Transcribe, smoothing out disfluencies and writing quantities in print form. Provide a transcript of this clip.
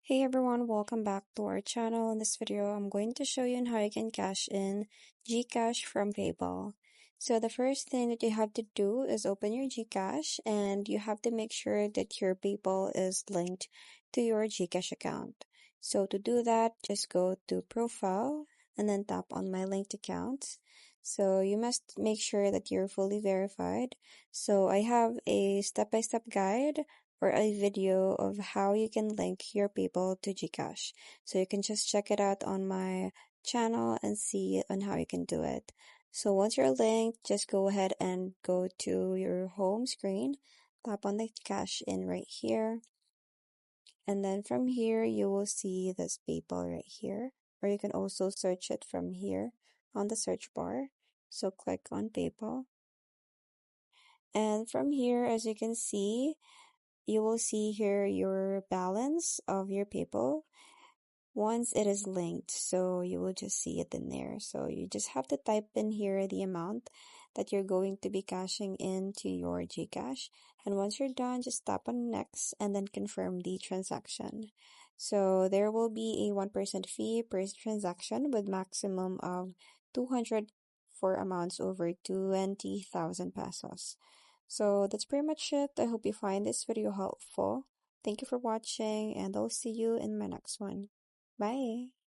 Hey everyone, welcome back to our channel. In this video, I'm going to show you on how you can cash in GCash from PayPal. So the first thing that you have to do is open your GCash and you have to make sure that your PayPal is linked to your GCash account. So to do that, just go to Profile and then tap on My Linked Accounts. So you must make sure that you're fully verified. So I have a step-by-step guide or a video of how you can link your PayPal to GCash. So you can just check it out on my channel and see on how you can do it. So once you're linked, just go ahead and go to your home screen, tap on the cash in right here. And then from here, you will see this PayPal right here, or you can also search it from here on the search bar. So click on PayPal. And from here, as you can see, you will see here your balance of your PayPal once it is linked. So you will just see it in there. So you just have to type in here the amount that you're going to be cashing into your GCash. And once you're done, just tap on next and then confirm the transaction. So there will be a 1% fee per transaction with maximum of 200 for amounts over 20,000 pesos. So that's pretty much it. I hope you find this video helpful. Thank you for watching, and I'll see you in my next one. Bye.